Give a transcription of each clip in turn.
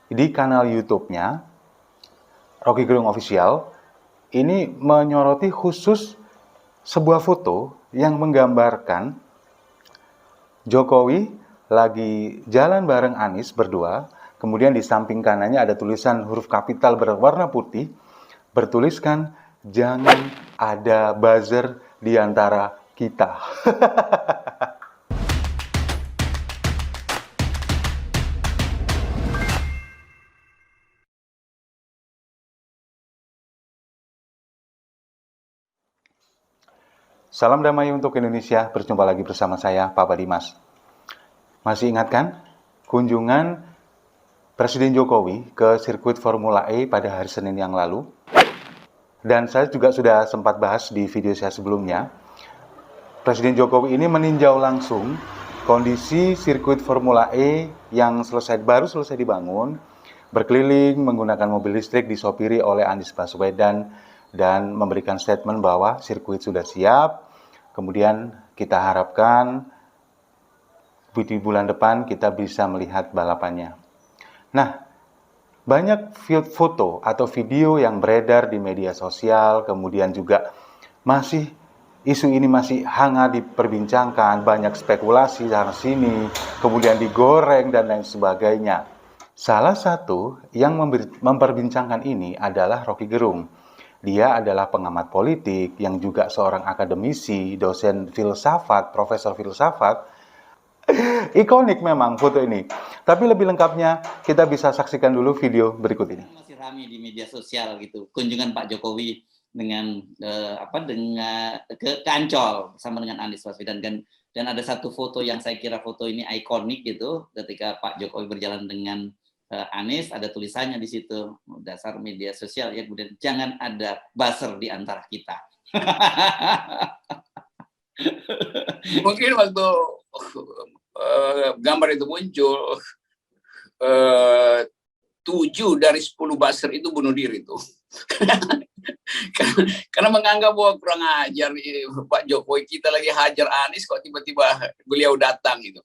di kanal YouTube-nya Rocky Gerung Official ini menyoroti khusus sebuah foto yang menggambarkan Jokowi lagi jalan bareng Anies berdua, kemudian di samping kanannya ada tulisan huruf kapital berwarna putih, bertuliskan jangan ada buzzer di antara kita. Salam damai untuk Indonesia, berjumpa lagi bersama saya, Papa Dimas. Masih ingat kan kunjungan Presiden Jokowi ke sirkuit Formula E pada hari Senin yang lalu? Dan saya juga sudah sempat bahas di video saya sebelumnya. Presiden Jokowi ini meninjau langsung kondisi sirkuit Formula E yang baru selesai dibangun, berkeliling menggunakan mobil listrik disopiri oleh Anies Baswedan dan memberikan statement bahwa sirkuit sudah siap. Kemudian kita harapkan di bulan depan kita bisa melihat balapannya. Nah, banyak foto atau video yang beredar di media sosial, kemudian juga isu ini masih hangat diperbincangkan, banyak spekulasi sana sini, kemudian digoreng dan lain sebagainya. Salah satu yang memperbincangkan ini adalah Rocky Gerung. Dia adalah pengamat politik yang juga seorang akademisi, dosen filsafat, profesor filsafat. Ikonik memang foto ini. Tapi lebih lengkapnya kita bisa saksikan dulu video berikut ini. Masih ramai di media sosial gitu, kunjungan Pak Jokowi dengan ke Ancol bersama dengan Anies Baswedan, dan ada satu foto yang saya kira foto ini ikonik gitu, ketika Pak Jokowi berjalan dengan Anies, ada tulisannya di situ, dasar media sosial ya, kemudian jangan ada buzzer di antara kita. Mungkin waktu gambar itu muncul, 7 dari 10 buzzer itu bunuh diri tuh. Karena menganggap bahwa kurang ajar Pak Jokowi, kita lagi hajar Anies kok tiba-tiba beliau datang gitu.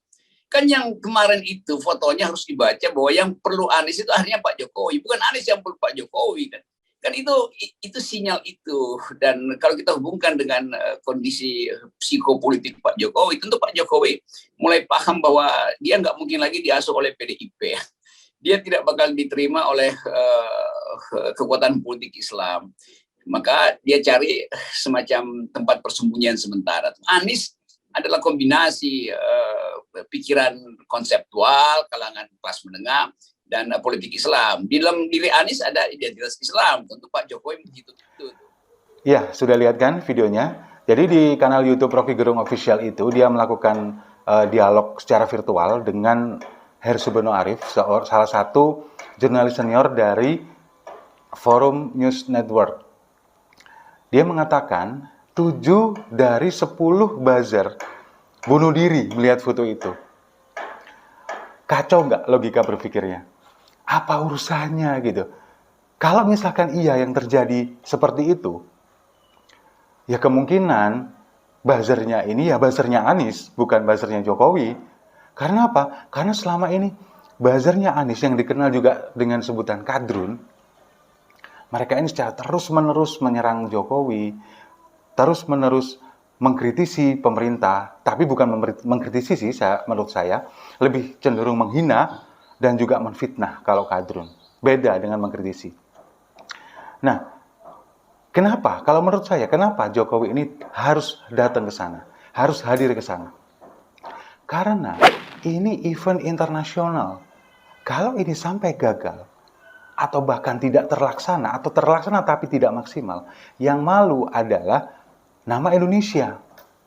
Kan yang kemarin itu fotonya harus dibaca bahwa yang perlu Anies itu akhirnya Pak Jokowi, bukan Anies yang perlu Pak Jokowi kan. Kan itu sinyal itu. Dan kalau kita hubungkan dengan kondisi psikopolitik Pak Jokowi, tentu Pak Jokowi mulai paham bahwa dia nggak mungkin lagi diasuh oleh PDIP. Dia tidak bakal diterima oleh kekuatan politik Islam. Maka dia cari semacam tempat persembunyian sementara. Anies adalah kombinasi pikiran konseptual kalangan kelas menengah dan politik Islam. Di dalam diri Anies ada identitas Islam, tentu Pak Jokowi begitu. Ya, sudah lihat kan videonya? Jadi di kanal YouTube Rocky Gerung Official itu dia melakukan dialog secara virtual dengan Hersubono Arif, salah satu jurnalis senior dari Forum News Network. Dia mengatakan 7 dari 10 buzzer bunuh diri melihat foto itu. Kacau nggak logika berpikirnya? Apa urusannya gitu? Kalau misalkan iya yang terjadi seperti itu, ya kemungkinan buzzernya ini ya buzzernya Anies, bukan buzzernya Jokowi. Karena apa? Karena selama ini buzzernya Anies yang dikenal juga dengan sebutan kadrun, mereka ini secara terus-menerus menyerang Jokowi, terus-menerus mengkritisi pemerintah, tapi bukan mengkritisi sih, menurut saya, lebih cenderung menghina dan juga menfitnah kalau kadrun. Beda dengan mengkritisi. Nah, kenapa? Kalau menurut saya, kenapa Jokowi ini harus datang ke sana? Harus hadir ke sana? Karena ini event internasional. Kalau ini sampai gagal, atau bahkan tidak terlaksana, atau terlaksana tapi tidak maksimal, yang malu adalah nama Indonesia.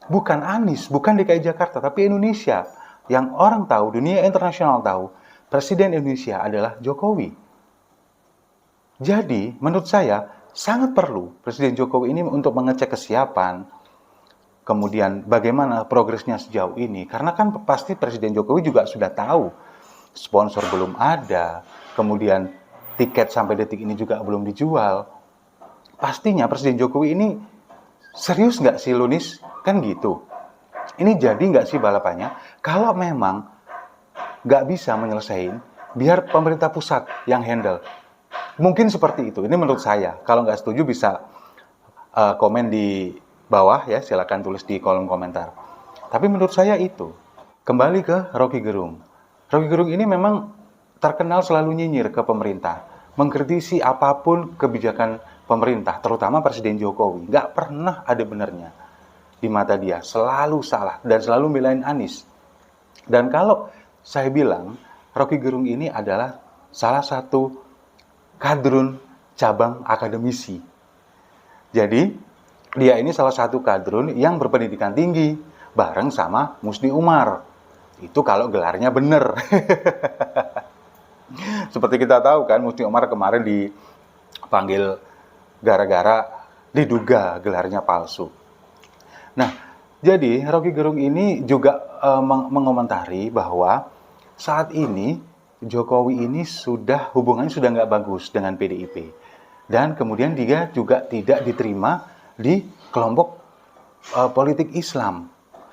Bukan Anies, bukan DKI Jakarta, tapi Indonesia. Yang orang tahu, dunia internasional tahu, Presiden Indonesia adalah Jokowi. Jadi, menurut saya, sangat perlu Presiden Jokowi ini untuk mengecek kesiapan, kemudian bagaimana progresnya sejauh ini. Karena kan pasti Presiden Jokowi juga sudah tahu, sponsor belum ada, kemudian tiket sampai detik ini juga belum dijual. Pastinya Presiden Jokowi ini serius nggak sih Lunis? Kan gitu. Ini jadi nggak sih balapannya? Kalau memang nggak bisa menyelesaikan, biar pemerintah pusat yang handle. Mungkin seperti itu. Ini menurut saya. Kalau nggak setuju bisa komen di bawah ya, silakan tulis di kolom komentar. Tapi menurut saya itu. Kembali ke Rocky Gerung. Rocky Gerung ini memang terkenal selalu nyinyir ke pemerintah, mengkritisi apapun kebijakan pemerintah, terutama Presiden Jokowi. Nggak pernah ada benarnya di mata dia, selalu salah dan selalu belain Anies. Dan kalau saya bilang, Rocky Gerung ini adalah salah satu kadrun cabang akademisi. Jadi, dia ini salah satu kadrun yang berpendidikan tinggi, bareng sama Musni Umar. Itu kalau gelarnya benar. Seperti kita tahu kan, Musni Umar kemarin dipanggil gara-gara diduga gelarnya palsu. Nah, jadi Rocky Gerung ini juga mengomentari bahwa saat ini Jokowi ini hubungannya sudah nggak bagus dengan PDIP. Dan kemudian dia juga tidak diterima di kelompok politik Islam.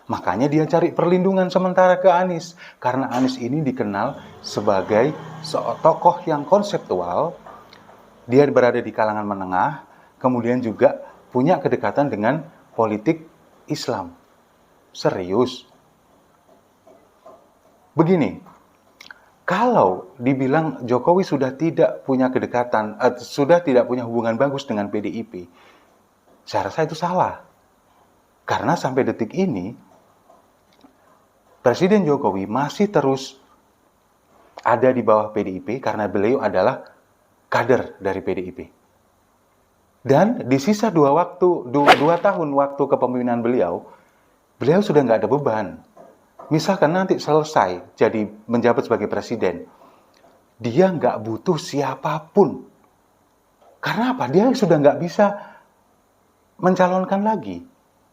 Makanya dia cari perlindungan sementara ke Anies. Karena Anies ini dikenal sebagai tokoh yang konseptual. Dia berada di kalangan menengah. Kemudian juga punya kedekatan dengan politik Islam. Serius. Begini, kalau dibilang Jokowi sudah tidak punya kedekatan, sudah tidak punya hubungan bagus dengan PDIP, saya rasa itu salah. Karena sampai detik ini, Presiden Jokowi masih terus ada di bawah PDIP karena beliau adalah kader dari PDIP. Dan di sisa 2 tahun waktu kepemimpinan beliau sudah nggak ada beban. Misalkan nanti selesai jadi menjabat sebagai presiden, dia nggak butuh siapapun. Karena apa? Dia sudah nggak bisa mencalonkan lagi.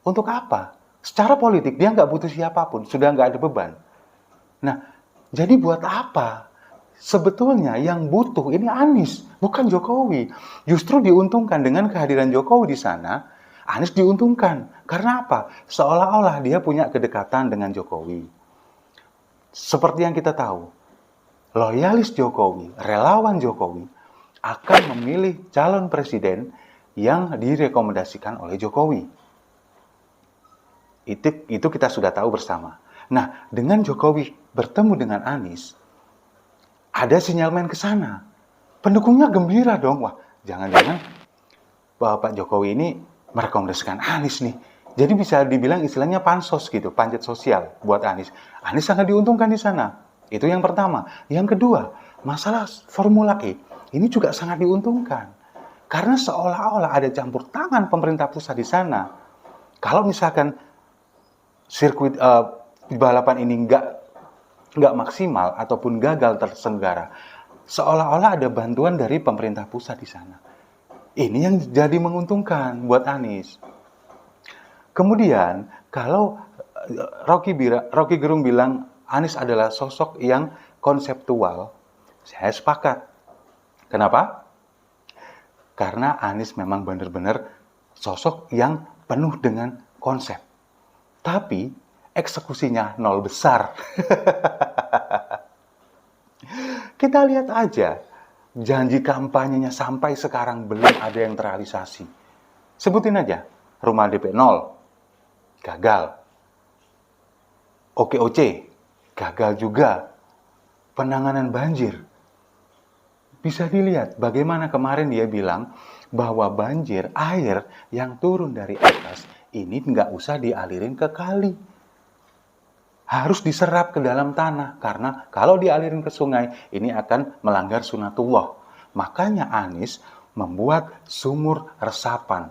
Untuk apa? Secara politik dia nggak butuh siapapun, sudah nggak ada beban. Nah, jadi buat apa? Sebetulnya yang butuh ini Anies, bukan Jokowi. Justru diuntungkan dengan kehadiran Jokowi di sana, Anies diuntungkan. Karena apa? Seolah-olah dia punya kedekatan dengan Jokowi. Seperti yang kita tahu, loyalis Jokowi, relawan Jokowi, akan memilih calon presiden yang direkomendasikan oleh Jokowi. Itu kita sudah tahu bersama. Nah, dengan Jokowi bertemu dengan Anies, ada sinyalmen ke sana. Pendukungnya gembira dong. Wah, jangan-jangan Pak Jokowi ini merekomendasikan Anies nih. Jadi bisa dibilang istilahnya pansos gitu, panjat sosial buat Anies. Anies sangat diuntungkan di sana. Itu yang pertama. Yang kedua, masalah Formula E. Ini juga sangat diuntungkan. Karena seolah-olah ada campur tangan pemerintah pusat di sana. Kalau misalkan sirkuit balapan ini nggak maksimal ataupun gagal terselenggara, seolah-olah ada bantuan dari pemerintah pusat di sana. Ini yang jadi menguntungkan buat Anies. Kemudian kalau Rocky Gerung bilang Anies adalah sosok yang konseptual, saya sepakat. Kenapa? Karena Anies memang benar-benar sosok yang penuh dengan konsep. Tapi eksekusinya nol besar. Kita lihat aja, janji kampanyenya sampai sekarang belum ada yang terrealisasi. Sebutin aja, rumah DP 0, gagal. OKOC, gagal juga. Penanganan banjir. Bisa dilihat bagaimana kemarin dia bilang bahwa banjir, air yang turun dari atas, ini nggak usah dialirin ke kali. Harus diserap ke dalam tanah. Karena kalau dialirin ke sungai, ini akan melanggar sunatullah. Makanya Anies membuat sumur resapan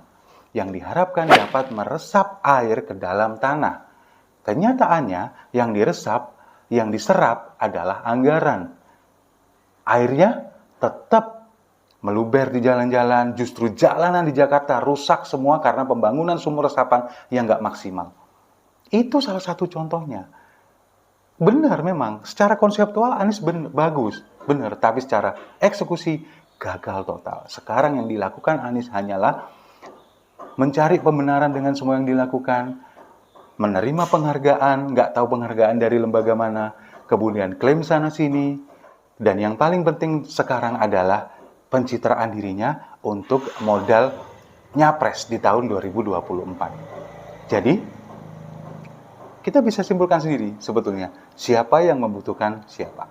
yang diharapkan dapat meresap air ke dalam tanah. Kenyataannya yang diserap adalah anggaran. Airnya tetap meluber di jalan-jalan, justru jalanan di Jakarta rusak semua karena pembangunan sumur resapan yang nggak maksimal. Itu salah satu contohnya. Benar memang, secara konseptual Anies bagus, benar, tapi secara eksekusi gagal total. Sekarang yang dilakukan Anies hanyalah mencari pembenaran dengan semua yang dilakukan, menerima penghargaan, nggak tahu penghargaan dari lembaga mana, kemudian klaim sana-sini, Dan yang paling penting sekarang adalah pencitraan dirinya untuk modal nyapres di tahun 2024. Jadi, kita bisa simpulkan sendiri sebetulnya siapa yang membutuhkan siapa.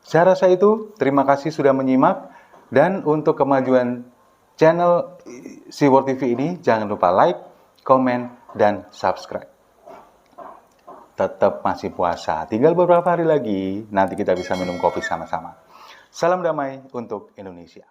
Saya rasa itu, terima kasih sudah menyimak, dan untuk kemajuan channel Seaworld TV ini jangan lupa like, komen, dan subscribe. Tetap masih puasa, tinggal beberapa hari lagi, nanti kita bisa minum kopi sama-sama. Salam damai untuk Indonesia.